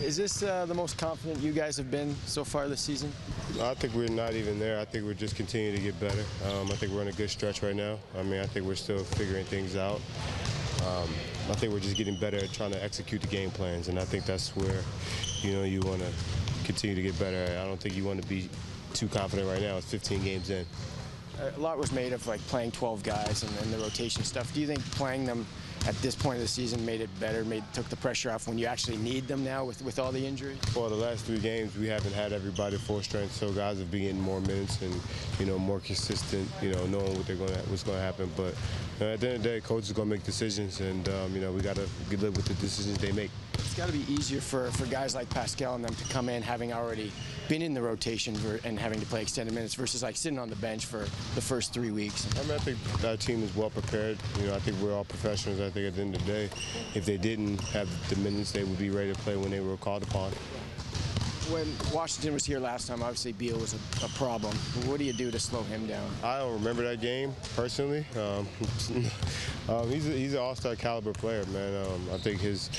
Is this the most confident you guys have been so far this season? I think we're not even there. I think we're just continuing to get better. I think we're in a good stretch right now. I think we're still figuring things out. I think we're just getting better at trying to execute the game plans, and I think that's where, you want to continue to get better. I don't think you want to be too confident right now. It's 15 games in. A lot was made of like playing 12 guys and the rotation stuff. Do you think playing them at this point of the season made it better, took the pressure off when you actually need them now with all the injuries? Well, the last 3 games we haven't had everybody full strength, so guys have been getting more minutes and more consistent, knowing what's going to happen. But at the end of the day, coach is going to make decisions, and we got to live with the decisions they make. It's got to be easier for guys like Pascal and them to come in having already been in the rotation and having to play extended minutes versus like sitting on the bench for the first 3 weeks. I think our team is well prepared. I think we're all professionals. I think at the end of the day, if they didn't have the minutes, they would be ready to play when they were called upon. When Washington was here last time, obviously Beal was a problem. What do you do to slow him down? I don't remember that game personally. He's an all-star caliber player, man. I think his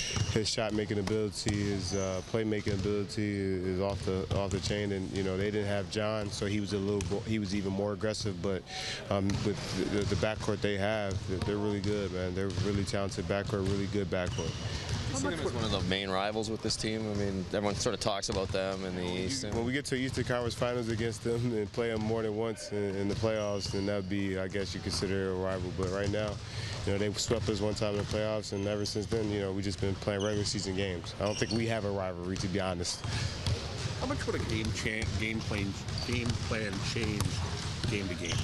shot-making ability, his play-making ability is off the chain. And they didn't have John, so he was even more aggressive. But with the backcourt they have, they're really good, man. They're really talented backcourt, really good backcourt. You see them as one of the main rivals with this team? I mean, everyone sort of talks about them in the East. When we get to Eastern Conference Finals against them and play them more than once in the playoffs, then that would be, I guess you consider a rival. But right now, they swept us one time in the playoffs, and ever since then, we just been playing regular season games. I don't think we have a rivalry, to be honest. How much would a game plan change game to game?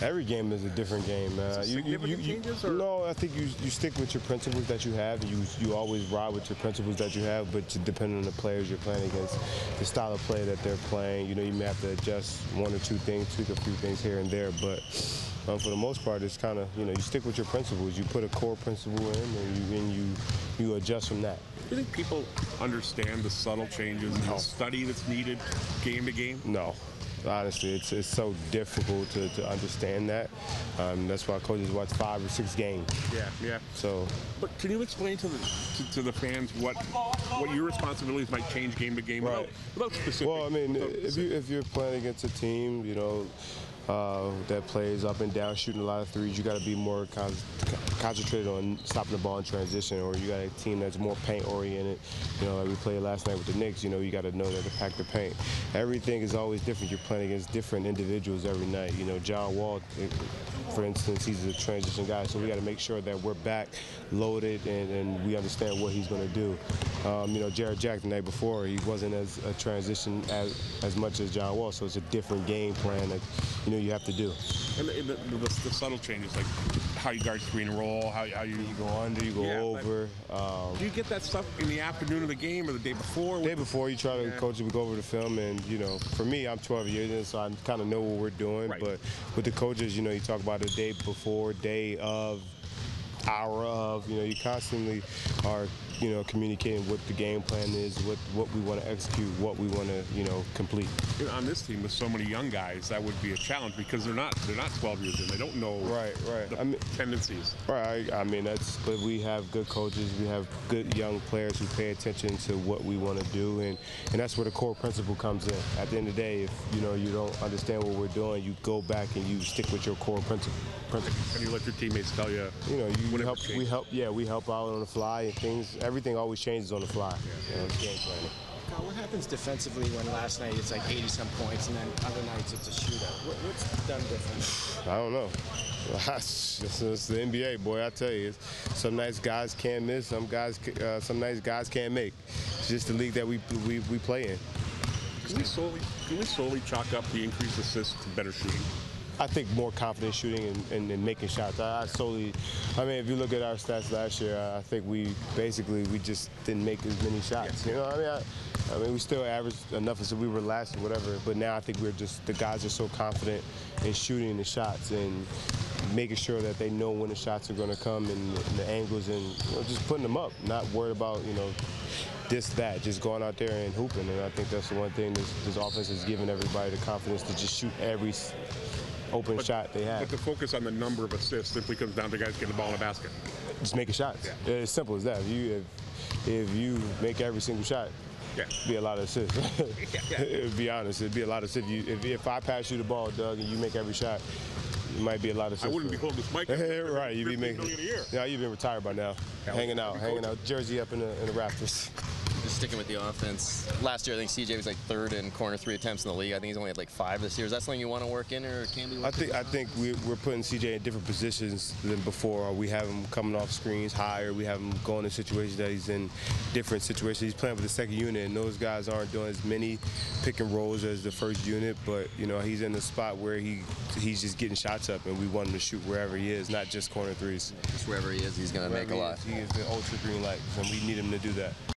Every game is a different game. Significant changes? Or? No, I think you stick with your principles that you have. You always ride with your principles that you have, but depending on the players you're playing against, the style of play that they're playing, you may have to adjust 1 or 2 things, tweak a few things here and there. But for the most part, it's kind of, you stick with your principles. You put a core principle in, and you adjust from that. Do you think people understand the subtle changes and the study that's needed game to game? No. Honestly, it's so difficult to understand that. That's why coaches watch 5 or 6 games. Yeah. So, but can you explain to the fans what your responsibilities might change game to game without specific? Well, if you're playing against a team, that plays up and down, shooting a lot of threes, you got to be more concentrated on stopping the ball in transition. Or you got a team that's more paint oriented, like we played last night with the Knicks. You got to know that to pack the paint. Everything is always different. You're playing against different individuals every night. John Wall, for instance, he's a transition guy, so we got to make sure that we're back loaded and we understand what he's going to do. Jared Jack the night before, he wasn't as a transition as much as John Wall, so it's a different game plan that you have to do. And the subtle changes, like how you guard screen and roll, how you go under, you go over. Do you get that stuff in the afternoon of the game or the day before? The day before, you try to coach it, we go over the film, and for me, I'm 12 years in, so I kind of know what we're doing. Right. But with the coaches, you talk about the day before, day of, hour of. You constantly are communicating what the game plan is, what we want to execute, what we want to complete. On this team with so many young guys, that would be a challenge because they're not 12 years in. They don't know the tendencies. Right. But we have good coaches. We have good young players who pay attention to what we want to do, and that's where the core principle comes in. At the end of the day, if you don't understand what we're doing, you go back and you stick with your core principle. And you let your teammates tell you. We help out on the fly, and everything always changes on the fly. It's game planning. What happens defensively when last night it's like 80-some points and then other nights it's a shootout? What's done different? I don't know. It's the NBA, boy. I tell you, some nights guys can't miss, some nights guys can't make. It's just the league that we play in. Can we solely chalk up the increased assists to better shooting? I think more confident shooting and making shots. If you look at our stats last year, I think we just didn't make as many shots. We still averaged enough as we were last year, whatever. But now I think the guys are so confident in shooting the shots and making sure that they know when the shots are going to come and the angles and just putting them up, not worried about just going out there and hooping. And I think that's the one thing this offense has given everybody the confidence to just shoot every open shot they have. But the focus on the number of assists simply comes down to guys getting the ball in the basket. Just making shots. Yeah. It's simple as that. If you make every single shot, be a lot of assists. To be honest, it'd be a lot of assists. If I pass you the ball, Doug, and you make every shot, it might be a lot of assists. I wouldn't be holding this mic. Right, you'd be making. $15 million a year. Yeah, you've been retired by now. Hanging out, jersey up in the Raptors. Just sticking with the offense. Last year, I think CJ was like third in corner 3 attempts in the league. I think he's only had like 5 this year. Is that something you want to work in, or can we work in? I think we're putting CJ in different positions than before. We have him coming off screens higher. We have him going in situations that he's in different situations. He's playing with the second unit, and those guys aren't doing as many pick and rolls as the first unit. But you know, he's in a spot where he's just getting shots up, and we want him to shoot wherever he is, not just corner threes. Just wherever he is, he's going to make a lot. He is the ultra green light, and we need him to do that.